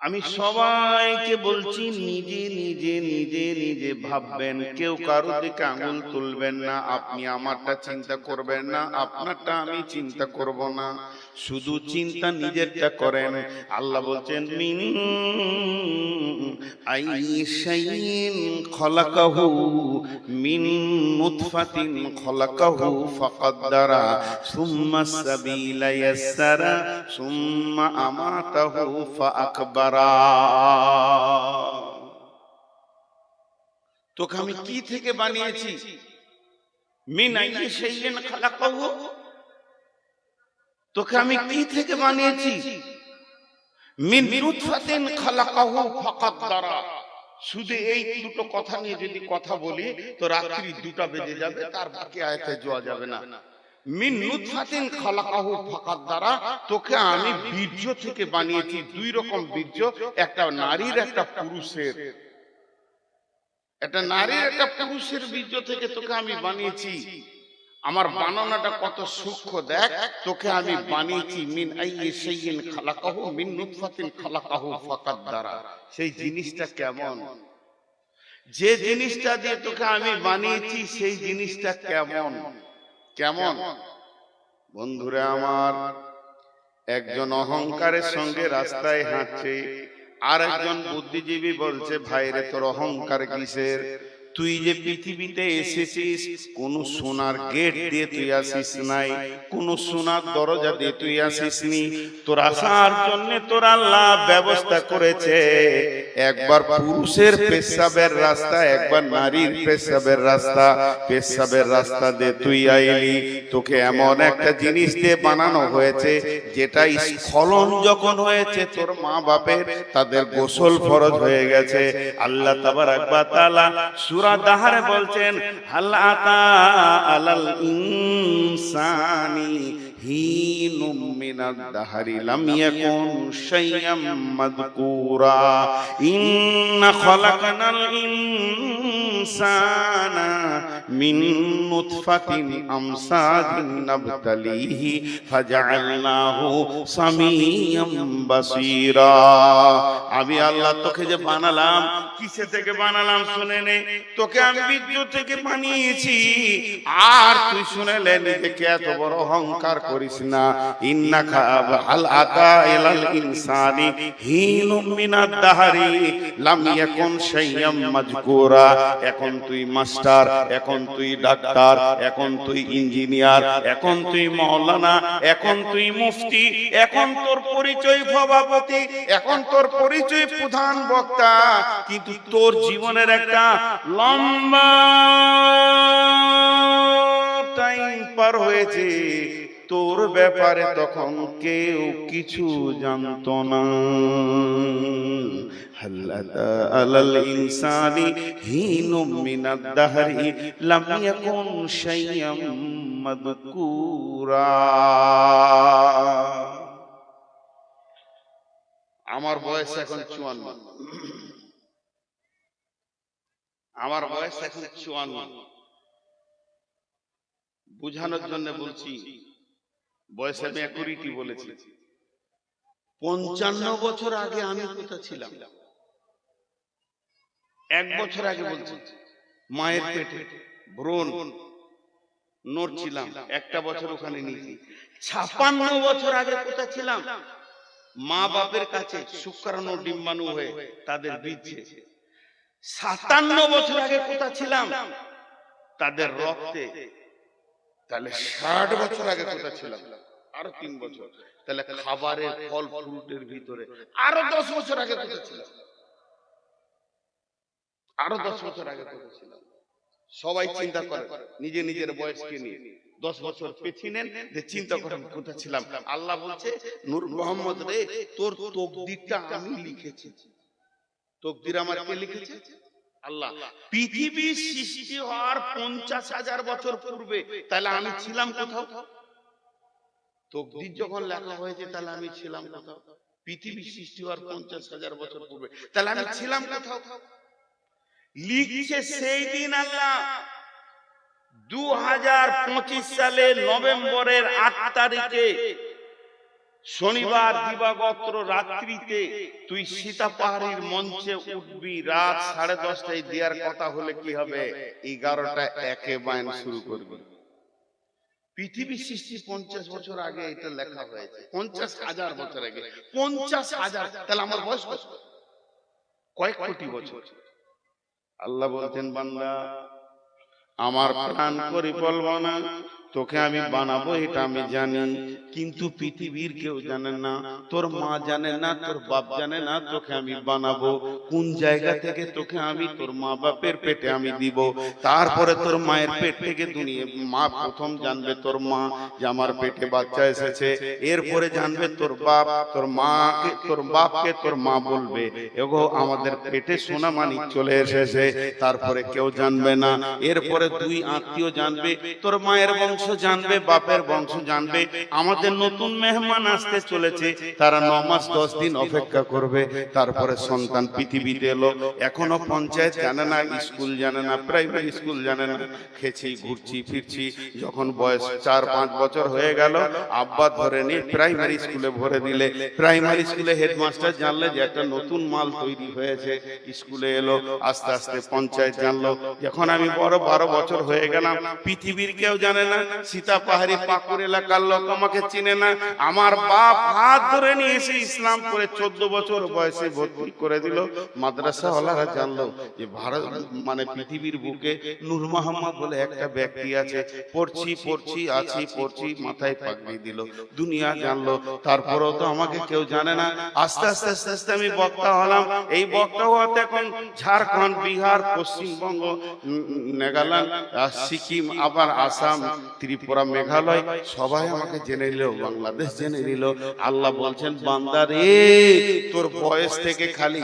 আমি সবাইকে বলছি নিজে নিজে নিজে নিজে ভাববেন, কেউ কারো দিকে আঙুল তুলবেন না। আপনি আমারটা চিন্তা করবেন না, আপনারটা আমি চিন্তা করব না, শুধু চিন্তা নিজেরটা করেন। আল্লাহ বলছেন মিন আইশাইন খলাকাহু মিন নুতফাতিন খলাকাহু ফাকাদ্দারা সুম্মা সাবিলা ইয়াসসারা সুম্মা আমাতাহু ফাআকবারা। তোকে আমি কি থেকে বানিয়েছি? মিন আইশাইন খলাকাহু, তোকে আমি কি থেকে বানিয়েছি? মিন নুতফাতিন খলাকাহু ফাকাদ্দারা। শুধু এই দুটো কথা নিয়ে যদি কথা বলি তো রাত্রি 2টা বেজে যাবে, তার বাকি আয়াতে যাওয়া যাবে না। মিন নুতফাতিন খলাকাহু ফাকাদ্দারা, তোকে আমি বীর্য থেকে বানিয়েছি। 2 রকম বীর্য, একটা নারীর একটা পুরুষের। একটা নারীর একটা পুরুষের বীর্য থেকে তোকে আমি বানিয়েছি। আমার বানানোটা কত সূক্ষ্ম দেখ, তোকে আমি বানিয়েছি মিন আইয়িন খালাকাহু মিন নুতফাতিন খালাকাহু ফাকাদ্দারা। সেই জিনিসটা কেমন? যে জিনিসটা দিয়ে তোকে আমি বানিয়েছি সেই জিনিসটা কেমন কেমন? বন্ধুরা আমার, একজন অহংকারের সঙ্গে রাস্তায় হাঁটছে, আর একজন বুদ্ধিজীবী বলছে ভাইরে তোর অহংকার কিসের? তুই যে পৃথিবীতে এসেছিস কোন সোনার গেট দিয়ে তুই আসিস নাই, কোন সোনার দরজা দিয়ে তুই আসিসনি। তোর আসার জন্য তোর আল্লাহ ব্যবস্থা করেছে, একবার পুরুষের পেশাবের রাস্তা, একবার নারীর পেশাবের রাস্তা। পেশাবের রাস্তা দিয়ে তুই আইলি, তোকে এমন একটা জিনিস দিয়ে বানানো হয়েছে যেটা স্খলন যখন হয়েছে তোর মা বাপের, তাদের গোসল ফরজ হয়ে গেছে। আল্লাহ তাবারাক ওয়া তাআলা সূরা দাহরে বলছেন হাল আতা আলাল ইনসানি হিনুম মিনাদ দাহরি লাম ইয়াকুন শাইয়াম মাযকুরা ইন্না খালাকনাল ইনসানা মিন নুতফাতিন আমসাজিন নাবতালিহি ফাজআলনাহু সামিয়াম বাসীরা। আমি আল্লাহ তোকে যে বানালাম, কিসে থেকে বানালাম শুনে নে। তোকে আমি বীর্য থেকে বানিয়েছি, আর তুই শুনে নে, নিজেকে এত বড় অহংকার করিস না। ইন্নাকা হাল আতা ইলাল ইনসানি হিনুম মিনাদ দাহরি লাম ইয়াকুন শাইয়াম মাযকুরা। এখন তুই মাস্টার, এখন তুই ডাক্তার, এখন তুই ইঞ্জিনিয়ার, এখন তুই মাওলানা, এখন তুই মুফতি, এখন তোর পরিচয় সভাপতি, এখন তোর পরিচয় প্রধান বক্তা, কিন্তু তোর জীবনের একটা লম্বা টাইম পার হয়েছে, তোর ব্যাপারে তখন কেউ কিছু জানতো না। হাল আতা আলাল ইনসানি হিনুম মিনাদ দাহরি লাম ইয়াকুন শাইয়াম মাযকুরা। আমার বয়স এখন 54, আমার বয়স এখন 54। বুঝানোর জন্য বলছি, বয়স আমি অ্যাকুরেটই বলেছি। 55 বছর আগে আমি কোথা ছিলাম? 1 বছর আগে বলছি, মায়ের পেটে ব্রণ নড়ছিলাম, 1টা বছর ওখানে নিয়েছি। 56 বছর আগে কোথা ছিলাম? মা বাপের কাছে শুক্রাণু ডিম্বাণু হয়ে তাদের বীর্যে। 57 বছর আগে কোথা ছিলাম? তাদের রক্তে। তাহলে 60 বছর আগে কোথা ছিলাম? আরো 3 বছর। তাহলে খাবারের ফল ফ্রুটের ভিতরে আরো 10 বছর আগে কোথা ছিলাম? আরো 10 বছর আগে কোথা ছিলাম? সবাই চিন্তা করে নিজে নিজের বয়সকে নিয়ে। 10 বছর পেছিয়ে নেন, যে চিন্তা করেন কোথা ছিলাম। আল্লাহ বলছে নূর মোহাম্মদ রে, তোর তকদিরটা আমি লিখেছি। তকদির আমার কে লিখেছে? আল্লাহ। পৃথিবী সৃষ্টি হওয়ার 50,000 বছর পূর্বে তাহলে আমি ছিলাম কোথাও? তকদির যখন লেখা হয়েছে তাহলে আমি ছিলাম কোথাও? পৃথিবী সৃষ্টি হওয়ার 50,000 বছর পূর্বে তাহলে আমি ছিলাম কোথাও? লিখছে সেই দিন আল্লাহ 2025 সালে নভেম্বরের 8 তারিখে শনিবার দিবাগত রাত্রিতে তুই সীতা পাহাড়ের মঞ্চে উঠবি, রাত 10:30টায় দেওয়ার কথা হলে কি হবে, 11টা একে বায়ান শুরু করবি। পৃথিবী সৃষ্টি 50 বছর আগে এটা লেখা হয়েছে, 50,000 বছর আগে, 50,000। তাহলে আমার বয়স কত? কয়েক কোটি বছর। আল্লাহ বলছেন, বান্দা আমার প্ল্যান করে বলবো না, তোকে আমি বানাবো এটা আমি জানি, কিন্তু পৃথিবীর কেউ জানে না, তোর মা জানে না, তোর বাপ জানে না তোকে আমি বানাবো। কোন জায়গা থেকে তোকে আমি তোর মা বাপের পেটে আমি দিব, তারপরে তোর মায়ের পেট থেকে দুনিয়া মা প্রথম জানবে তোর মা যে আমার পেটে বাচ্চা এসেছে, এরপরে জানবে তোর বাপ, তোর মাকে তোর বাপকে তোর মা বলবে এগো আমাদের পেটে সোনা মানিক চলে এসেছে, তারপরে কেউ জানবে না। এরপরে দুই আত্মীয় জানবে, তোর মায়ের বংশ জানবে, বাপের বংশ জানবে, আমাদের নতুন মেহমান আসতে চলেছে, তারা 9 মাস 10 দিন অপেক্ষা করবে, তারপরে সন্তান পৃথিবীতে এলো। এখনো পঞ্চায়েত জানে না, স্কুল জানে না, প্রাইমারি স্কুল জানে না, খেছি ঘুরছি ফিরছি, যখন বয়স 4-5 বছর হয়ে গেল, আব্বা ধরে নিয়ে প্রাইমারি স্কুলে ভরে দিলে, প্রাইমারি স্কুলে হেডমাস্টার জানলে যে একটা নতুন মাল তৈরি হয়েছে, স্কুলে এলো, আস্তে আস্তে পঞ্চায়েত জানলো। যখন আমি বড় 12 বছর হয়ে গেলাম, পৃথিবীর কেউ জানে না, সীতা পাহাড়ি পাকুর এলাকার লোক আমাকে চিনে না, আমার বাপ হাত ধরে নিয়ে এসে ইসলাম করে 14 বছর বয়সে ভর্তি করে দিল। মাদ্রাসা ওয়ালারা জানলো যে ভারত মানে পৃথিবীর বুকে নূর মোহাম্মদ বলে একটা ব্যক্তি আছে, পড়ছি মাথায় পাগড়ি দিল, দুনিয়া জানলো। তারপরেও তো আমাকে কেউ জানে না। আস্তে আস্তে আস্তে আস্তে আমি বক্তা হলাম। এই বক্তা হওয়াতে এখন ঝাড়খণ্ড, বিহার, পশ্চিমবঙ্গ, নাগাল্যান্ড, সিকিম, আবার আসাম, ত্রিপুরা, মেঘালয় সবাই আমাকে জেনে নিল, বাংলাদেশ জেনে নিল। আল্লাহ বলছেন, বান্দা রে তোর বয়স থেকে খালি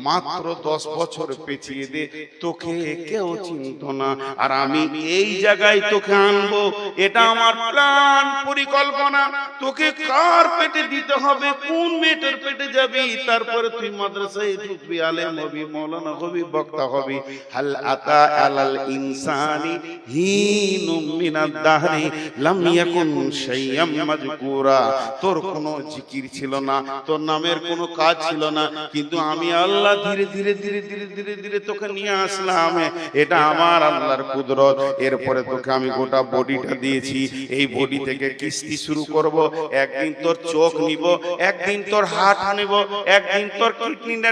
মাত্র 10 বছর পেছিয়ে দে, তোকে কেউ চিনত না, আর আমি এই জায়গায় তোকে আনবো, এটা আমার প্ল্যান পরিকল্পনা। তোকে কার পেটে দিতে হবে, কোন মেয়েটার পেটে যাবি, তারপরে তুই মাদ্রাসায় ঢুকবি, আলেম হবি, মাওলানা হবি, বক্তা হবি। হাল আতা আলাল ইনসানি হিনুম মিনাদ দাহরি লাম ইয়াকুন শাইয়াম মাযকুরা। তোর কোনো জিকির ছিল না, তোর নামের কোনো কাজ ছিল না, কিন্তু আমি আল্লাহ ধীরে ধীরে ধীরে ধীরে ধীরে ধীরে তোকে নিয়ে আসলাম, এটা আমার আল্লাহর কুদরত। এরপরে তোকে আমি গোটা বডিটা দিয়েছি, এই বডি থেকে কিস্তি শুরু করব। একদিন তোর চোখ নিব, একদিন তোর হাত নিব, একদিন তোর কিডনিটা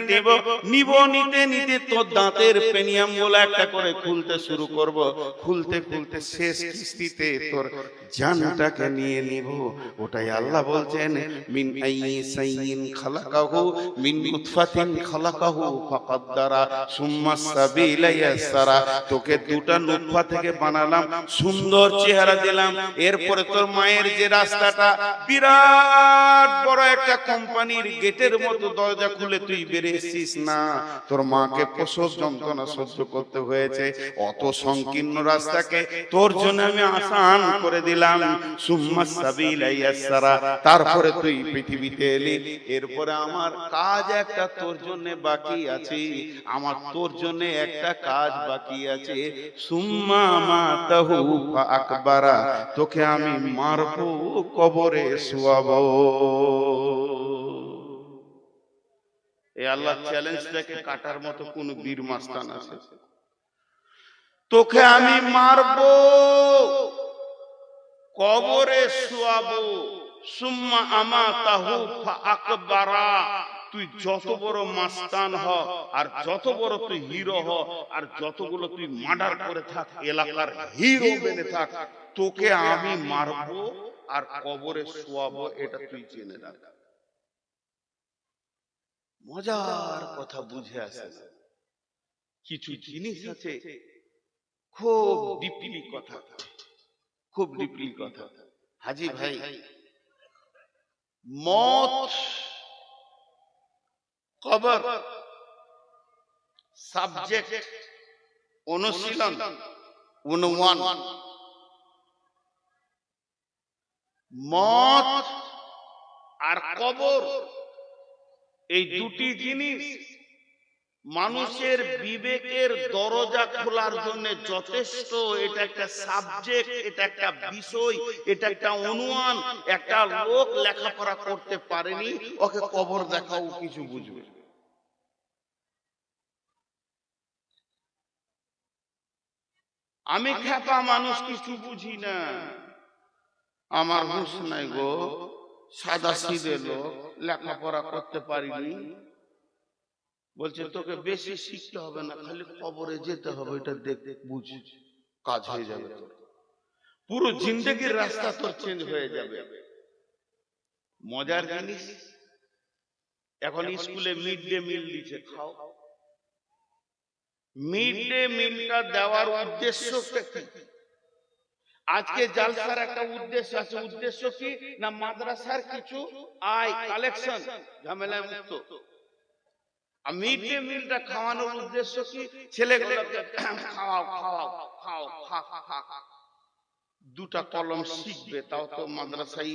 নিব, নিতে নিতে তোর দাঁতের পেনিয়াম বলে একটা করে খুলতে শুরু করব। খুলতে খুলতে শেষ কিস্তিতে তোর জানটাকে নিয়ে নিব। ওটাই আল্লাহ বলছেন, মিন আইয়ি সাইয়িন খালাকাহু মিন নুতফাতিন খালাকাহু ফাকাদ্দারা সুম্মা সাবিলা ইয়াসসারা। তোকে দুটা নুতফা থেকে বানালাম, সুন্দর চেহারা দিলাম, এরপরে তোর মায়ের যে রাস্তাটা বিরাট বড় একটা কোম্পানির গেটের মতো দরজা খুলে তুই বেরিয়েছিস না, তোর মাকে প্রসব যন্ত্রণা সহ্য করতে হয়েছে, অত সংকীর্ণ রাস্তাকে তোর জন্য আমি আসান করে দিলাম। সুম্মা সাবিলা ইয়াসসারা, তারপরে তুই পৃথিবীতে এলি। এরপরে আমার কাজ একটা তোর জন্য বাকি আছে, আমার তোর জন্য একটা কাজ বাকি আছে। সুম্মা মাতাহু ফাআকবারা, তোকে আমি মারবো, কবরে শোয়াবো। এই আল্লাহ চ্যালেঞ্জটাকে কাটার মতো কোন বীর মাস্তান আছে? তোকে আমি মারবো, কবরে শোয়াবো, সুম্মা আমাতাহু ফাআকবারা। তুই যত বড় মাস্তান হ, আর যত বড় তুই হিরো হ, আর যতগুলো তুই মার্ডার করে থাক, এলাকার হিরো বেনে থাক, তোকে আমি মারবো আর কবরে শোয়াবো, এটা তুই জেনে রাখ। মজার কথা বুঝে আসে না, কিছু জিনিস আছে খুব ডিপলি কথা, খুব ডিপলি কথা। হাজি ভাই, মত, কবর, সাবজেক্ট, অনুশীলন, উনওয়ান। মত আর কবর, এই দুটি জিনিস মানুষের বিবেকের দরজা খোলার জন্য যথেষ্ট। এটা একটা সাবজেক্ট, এটা একটা বিষয়, এটা একটা অনুমান। একটা লোক লেখাপড়া করতে পারেনি, ওকে কবর দেখাও কিছু বুঝবে। আমি খেপা মানুষ, কিছু বুঝি না, আমার হুঁশ নাই গো, সাদা সিধে লোক, লেখাপড়া করতে পারিনি। বলছে তোকে বেশি শিখতে হবে না, খালি কবরে যেতে হবে, এটা দেখ বুঝ, কাজ হয়ে যাবে তোর, পুরো জিন্দেগির রাস্তা তোর চেঞ্জ হয়ে যাবে। মজার জিনিস, এখন স্কুলে মিড ডে মিল দিচ্ছে, খাও। মিড ডে মিলটা দেওয়ার উদ্দেশ্য কি? আজকে জালসার একটা উদ্দেশ্য আছে। উদ্দেশ্য কি না, মাদ্রাসার কিছু আয় কালেকশন, ঝামেলায় মুক্ত। আর মিড ডে মিলটা খাওয়ানোর উদ্দেশ্য কি? ছেলেগুলোকে খাওয়াও খাওয়াও খাও, দুটা কলম শিখবে, তাও তো মাদ্রাসায়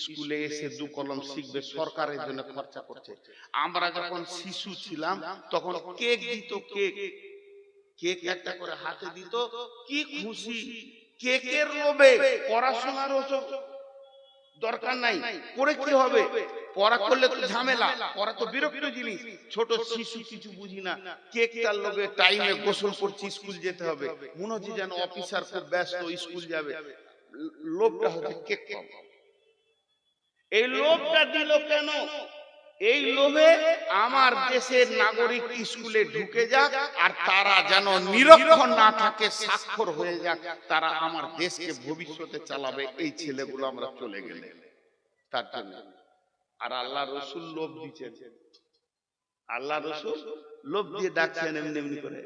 স্কুলে এসে দু কলম শিখবে, সরকারের জন্য খরচা করছে। আমরা যখন শিশু ছিলাম তখন কেক দিত, কেক কেক একটা করে হাতে দিত, কি খুশি। কেকের লোভে পড়াশোনার দরকার নাই, পড়ে কি হবে? পড়া করলে তো ঝামেলা, পড়া তো বিরক্ত জিনিস। ছোট শিশু কিছু বুঝি না, কেকটার লোভে টাইমে গোসল করছি, স্কুল যেতে হবে, মনে হচ্ছে যেন অফিসার খুব ব্যস্ত, স্কুল যাবে। লোভটা হচ্ছে কেক পাবো। এই লোভটা দিল কেন? এই লোভে আমার দেশের নাগরিক স্কুলে ঢুকে যাক, আর তারা যেন নিরক্ষর না থাকে, স্বাক্ষর হয়ে যাক, তারা আমার দেশকে ভবিষ্যতে চালাবে। এই ছেলেগুলো আমরা চলে গেলে তার জন্য। আর আল্লাহ রসুল লোভ দিচ্ছেন, আল্লাহ রসুল লোভ দিয়ে ডাকছেন এমনি এমনি করে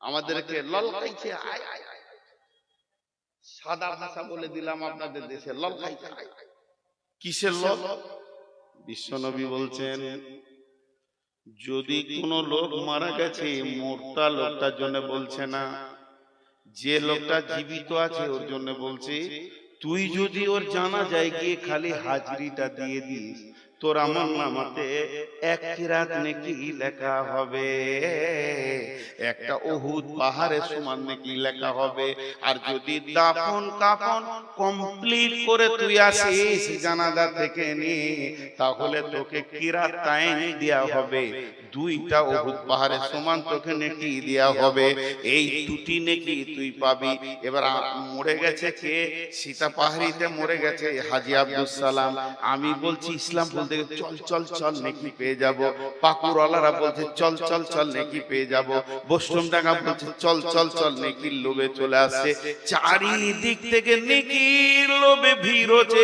আমাদেরকে ললকাইছে। আয় আয় আয়, সাদা ভাষা বলে দিলাম আপনাদের দেশে ললকাইছে। কিসের লোভ? বিশ্বনবী বলছেন, যদি কোন লোক মারা গেছে, মোরতা লোকটার জন্য বলছে না, যে লোকটা জীবিত আছে ওর জন্য বলছে। তুই যদি ওর জানা যায় গিয়ে খালি হাজরিটা দিয়ে দিস, তোর আমল নামাতে এক কিরাত নেকি লেখা হবে, একটা উহুদ পাহাড়ের সমান নেকি লেখা হবে। আর যদি দাফন কাফন কমপ্লিট করে তুই আসিস জানাজা থেকে নিয়ে, তাহলে তোকে কিরাত তাইন দেয়া হবে, দুইটা উহুদ পাহাড়ের সমান তোকে নেকি দেয়া হবে। এই দুটি নেকি তুই পাবি। এবার মরে গেছে কে? সীতা পাহাড়িতে মরে গেছে হাজী আব্দুল সালাম। আমি বলছি ইসলাম বলতে চল চল চল নেকি পেয়ে যাব। পাকুরওয়ালারা বলছে চল চল চল নেকি পেয়ে যাব। বৈষ্ণবডাঙ্গা বলছে চল চল চল নেকির লোভে চলে আসছে। চারিদিক থেকে নেকির লোভে ভিড় হচ্ছে।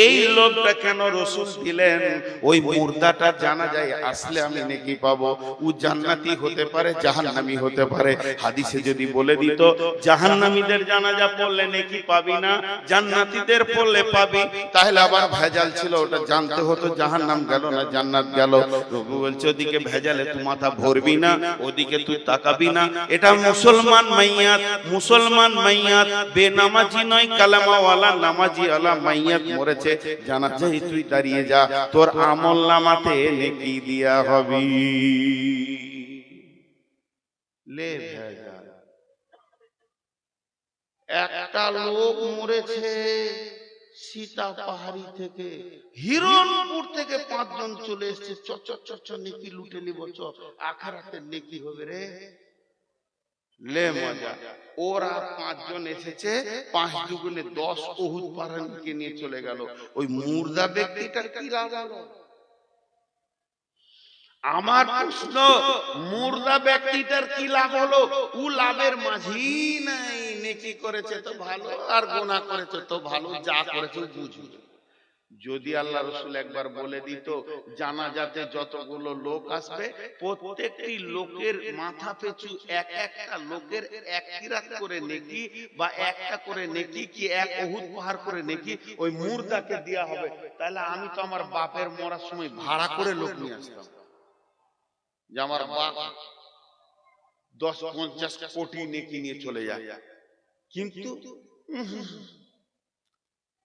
এই লোভটা কেন রসুল দিলেন? ওই মুর্দাটা জানা যায় আসলে আমি নেকি পাবো। ও জান্নাতি হতে পারে, জাহান্নামী হতে পারে। হাদিসে যদি বলে দিত জাহান্নামীদের জানাজা পড়লে নেকি পাবি না, জান্নাতীদের পড়লে পাবি, তাহলে আবার ভেজাল ছিল, ওটা জানতে হতো জাহান্নাম গেল না জান্নাত গেল। রবি বলছে ওদিকে ভেজালে তুই মাথা ভরবি না, ওদিকে তুই তাকাবি না। এটা মুসলমান মাইয়াত, মুসলমান মাইয়াত, বেনামাজি নয়, কালামাওয়ালা নামাজি আলা মাইয়াত মরেছে, জানাজায় তুই দাঁড়িয়ে যা, তোর আমল নামাতে নেকি দিয়া হবি। লে ভেজাল। একটা লোক মরেছে সীতা পাহাড়ি থেকে, হিরণপুর থেকে 5 জন চলে এসেছে, চচ নেকি লুটে নিব, আখিরাতের নেকি হবে রে। লে মজা। ওরা 5 জন এসেছে, 5 দুগুণে 10 উহুদ পাহাড়কে নিয়ে চলে গেল। ওই মুর্দা ব্যক্তিটার কি লাভ হলো? আমার প্রশ্ন, মুর্দা ব্যক্তিটার কি লাভ হলো? ও লাভের মাঝি নাই। নেকি করেছে তো ভালো, আর গুনাহ করেছে তো ভালো, যা করেছে বুঝবে। যদি আল্লাহ রসুল একবার বলে দিত জানাজাতে যতগুলো লোক আসবে, প্রত্যেকটি লোকের মাথা পিছু একটা লোকের 1 কিরাত করে নেকি, বা একটা করে নেকি কি 1 উহুদ পাহাড় করে নেকি ওই মুর্দাকে দেয়া হবে, তাহলে আমি তো আমার বাপের মরার সময় ভাড়া করে লোক নিয়ে আসতাম, যে আমার বাপ 10-50 কোটি নেকি নিয়ে চলে যায়। কিন্তু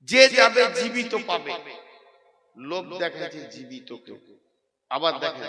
যে যাবে জীবিত পাবে। লোক দেখাচ্ছে জীবিত কেউ, আবার দেখে